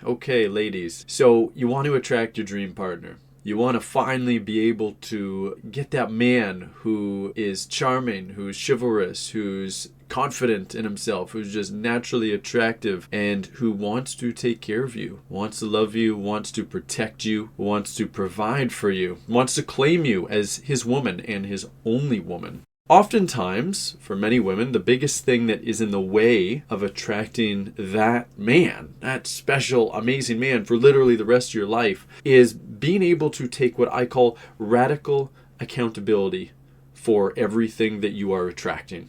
Okay, ladies, so you want to attract your dream partner. You want to finally be able to get that man who is charming, who's chivalrous, who's confident in himself, who's just naturally attractive, and who wants to take care of you, wants to love you, wants to protect you, wants to provide for you, wants to claim you as his woman and his only woman. Oftentimes, for many women, the biggest thing that is in the way of attracting that man, that special, amazing man for literally the rest of your life, is being able to take what I call radical accountability for everything that you are attracting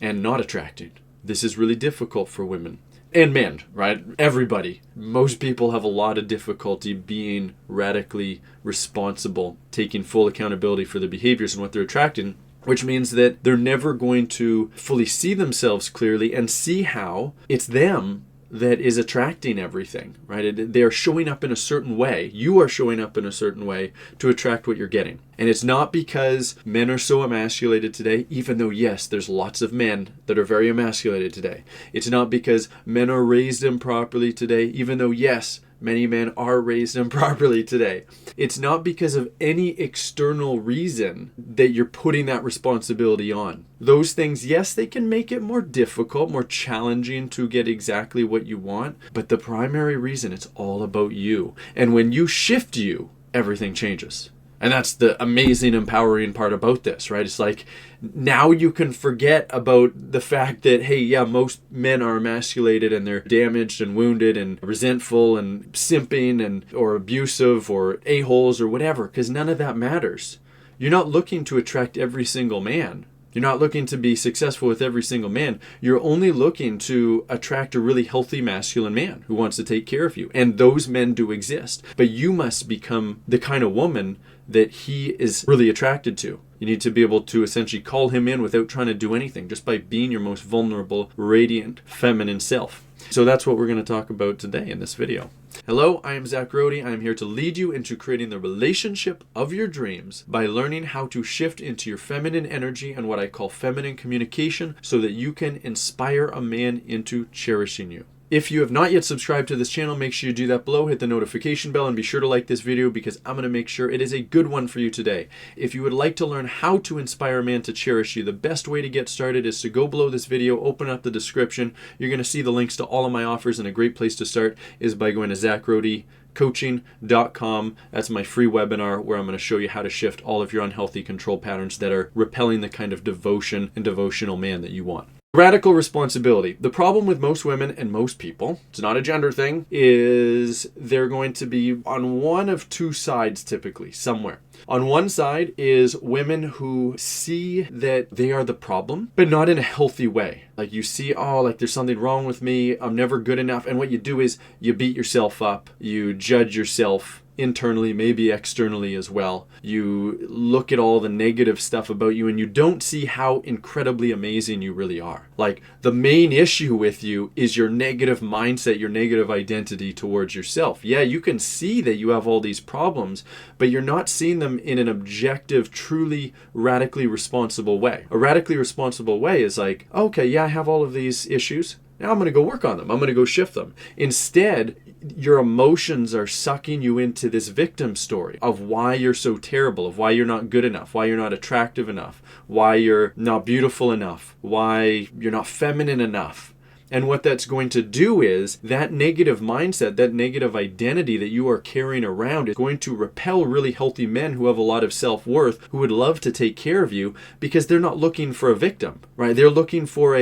and not attracting. This is really difficult for women. And men, right? Everybody. Most people have a lot of difficulty being radically responsible, taking full accountability for their behaviors and what they're attracting, which means that they're never going to fully see themselves clearly and see how it's them that is attracting everything, right? They're showing up in a certain way. You are showing up in a certain way to attract what you're getting. And it's not because men are so emasculated today, even though, yes, there's lots of men that are very emasculated today. It's not because men are raised improperly today, even though, yes, many men are raised improperly today. It's not because of any external reason that you're putting that responsibility on. Those things, yes, they can make it more difficult, more challenging to get exactly what you want, but the primary reason, it's all about you. And when you shift you, everything changes. And that's the amazing, empowering part about this, right? It's like now you can forget about the fact that, hey, yeah, most men are emasculated and they're damaged and wounded and resentful and simping and or abusive or a-holes or whatever, because none of that matters. You're not looking to attract every single man. You're not looking to be successful with every single man. You're only looking to attract a really healthy masculine man who wants to take care of you. And those men do exist. But you must become the kind of woman that he is really attracted to. You need to be able to essentially call him in without trying to do anything, just by being your most vulnerable, radiant, feminine self. So that's what we're going to talk about today in this video. Hello, I am Zach Rohde. I am here to lead you into creating the relationship of your dreams by learning how to shift into your feminine energy and what I call feminine communication so that you can inspire a man into cherishing you. If you have not yet subscribed to this channel, make sure you do that below, hit the notification bell, and be sure to like this video because I'm going to make sure it is a good one for you today. If you would like to learn how to inspire a man to cherish you, the best way to get started is to go below this video, open up the description. You're going to see the links to all of my offers, and a great place to start is by going to zachrohdecoaching.com. That's my free webinar where I'm going to show you how to shift all of your unhealthy control patterns that are repelling the kind of devotion and devotional man that you want. Radical responsibility. The problem with most women and most people, it's not a gender thing, is they're going to be on one of two sides typically, somewhere. On one side is women who see that they are the problem, but not in a healthy way. Like you see, oh, like there's something wrong with me, I'm never good enough. And what you do is you beat yourself up, you judge yourself internally, maybe externally as well. You look at all the negative stuff about you and you don't see how incredibly amazing you really are. Like the main issue with you is your negative mindset, your negative identity towards yourself. Yeah, you can see that you have all these problems, but you're not seeing them in an objective, truly radically responsible way. A radically responsible way is like, okay, yeah, I have all of these issues. Now I'm going to go work on them. I'm going to go shift them. Instead, your emotions are sucking you into this victim story of why you're so terrible, of why you're not good enough, why you're not attractive enough, why you're not beautiful enough, why you're not feminine enough. And what that's going to do is that negative mindset, that negative identity that you are carrying around is going to repel really healthy men who have a lot of self-worth, who would love to take care of you because they're not looking for a victim, right? They're looking for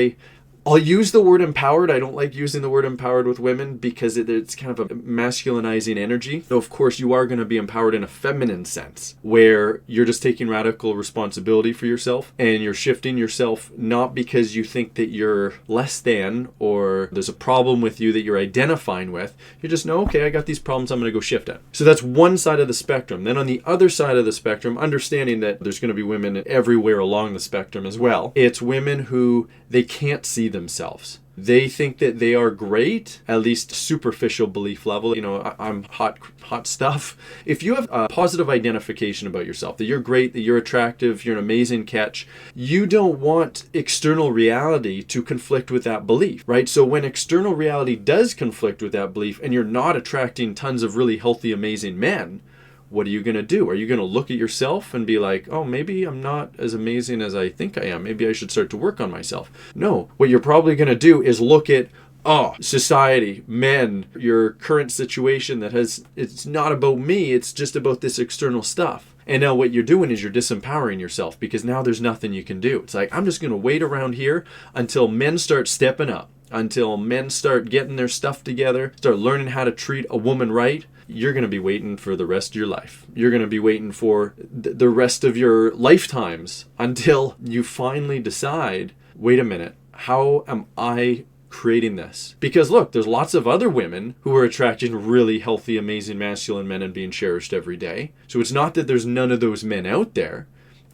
I'll use the word empowered. I don't like using the word empowered with women because it's kind of a masculinizing energy. So of course you are going to be empowered in a feminine sense where you're just taking radical responsibility for yourself and you're shifting yourself not because you think that you're less than or there's a problem with you that you're identifying with. You just know, okay, I got these problems, I'm going to go shift it. So that's one side of the spectrum. Then on the other side of the spectrum, understanding that there's going to be women everywhere along the spectrum as well. It's women who they can't see themselves. They think that they are great, at least superficial belief level. I'm hot stuff. If you have a positive identification about yourself, that you're great, that you're attractive, you're an amazing catch, you don't want external reality to conflict with that belief, right? So when external reality does conflict with that belief and you're not attracting tons of really healthy, amazing men, what are you going to do? Are you going to look at yourself and be like, oh, maybe I'm not as amazing as I think I am. Maybe I should start to work on myself. No, what you're probably going to do is look at, society, men, your current situation it's not about me. It's just about this external stuff. And now what you're doing is you're disempowering yourself because now there's nothing you can do. It's like, I'm just going to wait around here until men start stepping up, until men start getting their stuff together, start learning how to treat a woman right. You're going to be waiting for the rest of your life. You're going to be waiting for the rest of your lifetimes until you finally decide, wait a minute, how am I creating this? Because look, there's lots of other women who are attracting really healthy, amazing, masculine men and being cherished every day. So it's not that there's none of those men out there.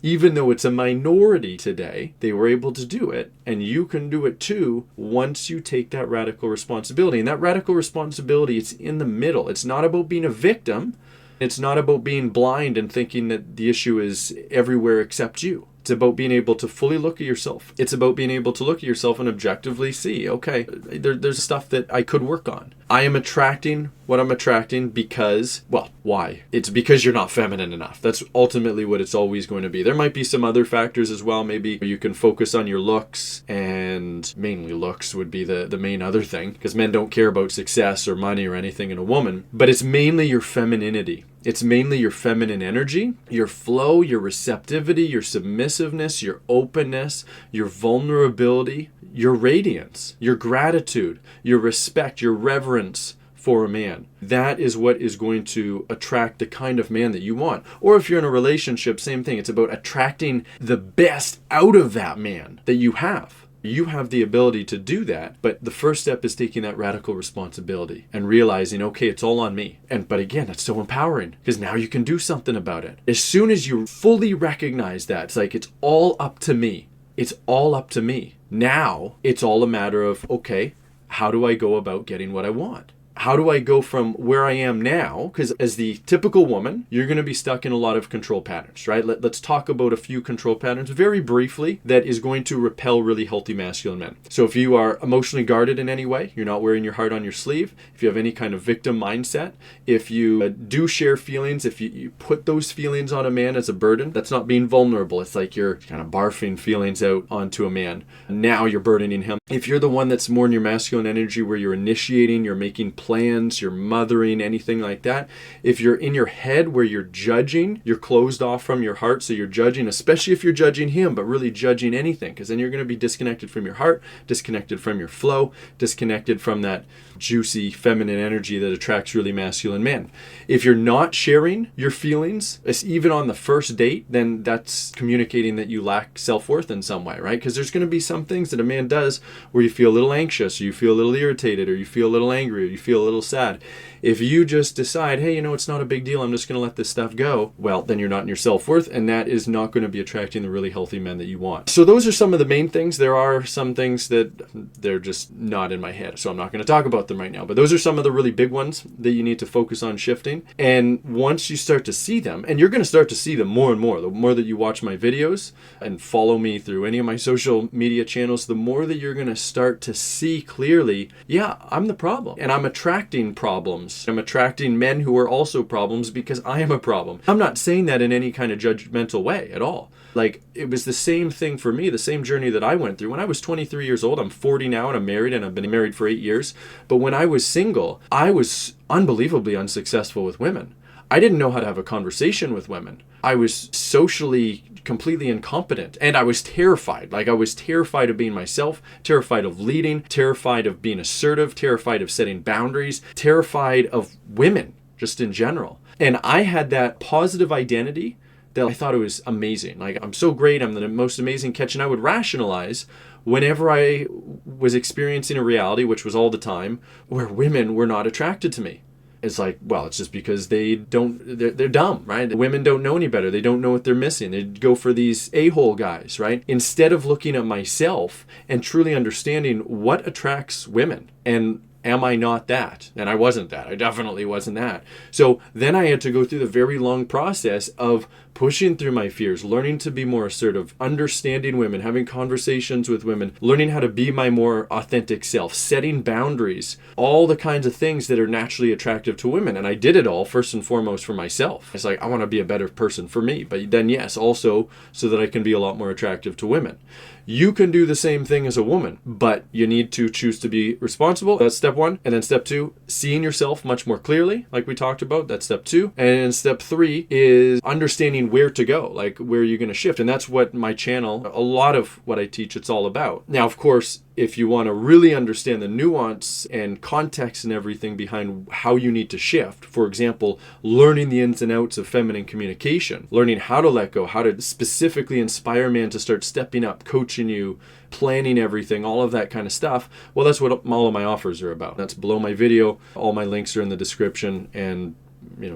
Even though it's a minority today, they were able to do it, and you can do it too once you take that radical responsibility. And that radical responsibility, it's in the middle. It's not about being a victim. It's not about being blind and thinking that the issue is everywhere except you. It's about being able to fully look at yourself. It's about being able to look at yourself and objectively see, okay, there's stuff that I could work on. I am attracting what I'm attracting because, well, why? It's because you're not feminine enough. That's ultimately what it's always going to be. There might be some other factors as well. Maybe you can focus on your looks, and mainly looks would be the main other thing, because men don't care about success or money or anything in a woman, but it's mainly your femininity. It's mainly your feminine energy, your flow, your receptivity, your submissiveness, your openness, your vulnerability, your radiance, your gratitude, your respect, your reverence for a man. That is what is going to attract the kind of man that you want. Or if you're in a relationship, same thing. It's about attracting the best out of that man that you have. You have the ability to do that, but the first step is taking that radical responsibility and realizing, okay, it's all on me. But again, that's so empowering because now you can do something about it. As soon as you fully recognize that, it's like, it's all up to me. It's all up to me. Now it's all a matter of, okay, how do I go about getting what I want? How do I go from where I am now? Because as the typical woman, you're going to be stuck in a lot of control patterns, right? Let's talk about a few control patterns very briefly that is going to repel really healthy masculine men. So if you are emotionally guarded in any way, you're not wearing your heart on your sleeve, if you have any kind of victim mindset, if you do share feelings, if you put those feelings on a man as a burden, that's not being vulnerable. It's like you're kind of barfing feelings out onto a man. Now you're burdening him. If you're the one that's more in your masculine energy where you're initiating, you're making plans, you're mothering, anything like that. If you're in your head where you're judging, you're closed off from your heart, so you're judging, especially if you're judging him, but really judging anything, because then you're going to be disconnected from your heart, disconnected from your flow, disconnected from that juicy feminine energy that attracts really masculine men. If you're not sharing your feelings, even on the first date, then that's communicating that you lack self-worth in some way, right? Because there's going to be some things that a man does where you feel a little anxious, or you feel a little irritated, or you feel a little angry, or you feel a little sad. If you just decide, hey, it's not a big deal, I'm just going to let this stuff go, well, then you're not in your self-worth, and that is not going to be attracting the really healthy men that you want. So those are some of the main things. There are some things that they're just not in my head, so I'm not going to talk about them right now. But those are some of the really big ones that you need to focus on shifting. And once you start to see them, and you're going to start to see them more and more, the more that you watch my videos and follow me through any of my social media channels, the more that you're going to start to see clearly, yeah, I'm the problem, and I'm attracting problems. I'm attracting men who are also problems because I am a problem. I'm not saying that in any kind of judgmental way at all. Like, it was the same thing for me, the same journey that I went through. When I was 23 years old, I'm 40 now and I'm married, and I've been married for 8 years. But when I was single, I was unbelievably unsuccessful with women. I didn't know how to have a conversation with women. I was socially completely incompetent, and I was terrified. Like, I was terrified of being myself, terrified of leading, terrified of being assertive, terrified of setting boundaries, terrified of women just in general. And I had that positive identity that I thought it was amazing. Like, I'm so great, I'm the most amazing catch, and I would rationalize whenever I was experiencing a reality, which was all the time, where women were not attracted to me. It's like, well, it's just because they're dumb, right? The women don't know any better. They don't know what they're missing. They go for these a-hole guys, right? Instead of looking at myself and truly understanding what attracts women, and am I not that? And I wasn't that. I definitely wasn't that. So then I had to go through the very long process of pushing through my fears, learning to be more assertive, understanding women, having conversations with women, learning how to be my more authentic self, setting boundaries, all the kinds of things that are naturally attractive to women. And I did it all first and foremost for myself. It's like, I want to be a better person for me. But then, yes, also so that I can be a lot more attractive to women. You can do the same thing as a woman, but you need to choose to be responsible. That's step one. And then step two, seeing yourself much more clearly, like we talked about. That's step two. And step three is understanding where to go, like where you're going to shift. And that's what my channel, a lot of what I teach, it's all about. Now, of course, if you want to really understand the nuance and context and everything behind how you need to shift, for example, learning the ins and outs of feminine communication, learning how to let go, how to specifically inspire man to start stepping up, coaching you, planning everything, all of that kind of stuff, well, that's what all of my offers are about. That's below my video. All my links are in the description, and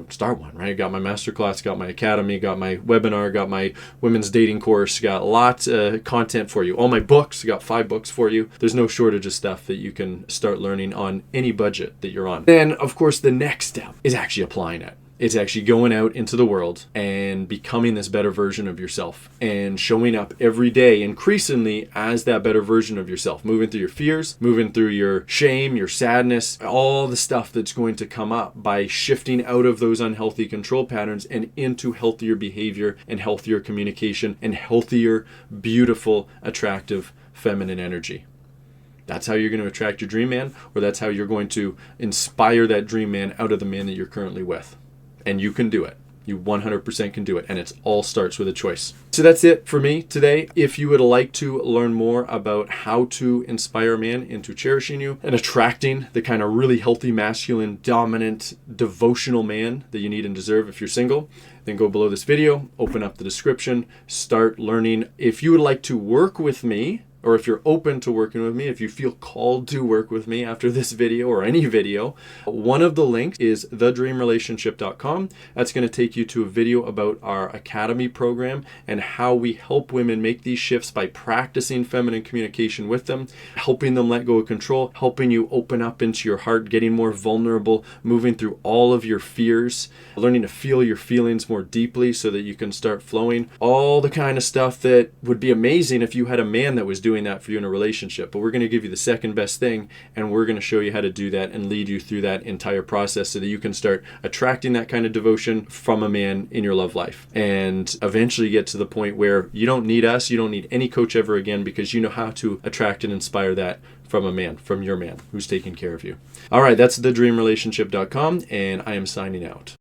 start one, right? Got my masterclass, got my academy, got my webinar, got my women's dating course, got lots of content for you. All my books, got 5 books for you. There's no shortage of stuff that you can start learning on any budget that you're on. Then, of course, the next step is actually applying it. It's actually going out into the world and becoming this better version of yourself and showing up every day increasingly as that better version of yourself, moving through your fears, moving through your shame, your sadness, all the stuff that's going to come up by shifting out of those unhealthy control patterns and into healthier behavior and healthier communication and healthier, beautiful, attractive, feminine energy. That's how you're going to attract your dream man, or that's how you're going to inspire that dream man out of the man that you're currently with. And you can do it. You 100% can do it. And it all starts with a choice. So that's it for me today. If you would like to learn more about how to inspire a man into cherishing you and attracting the kind of really healthy, masculine, dominant, devotional man that you need and deserve if you're single, then go below this video, open up the description, start learning. If you would like to work with me, or if you're open to working with me, if you feel called to work with me after this video or any video, one of the links is thedreamrelationship.com. That's going to take you to a video about our academy program and how we help women make these shifts by practicing feminine communication with them, helping them let go of control, helping you open up into your heart, getting more vulnerable, moving through all of your fears, learning to feel your feelings more deeply so that you can start flowing. All the kind of stuff that would be amazing if you had a man that was doing that for you in a relationship. But we're going to give you the second best thing, and we're going to show you how to do that and lead you through that entire process so that you can start attracting that kind of devotion from a man in your love life and eventually get to the point where you don't need us, you don't need any coach ever again, because you know how to attract and inspire that from a man, from your man who's taking care of you. All right, that's thedreamrelationship.com, and I am signing out.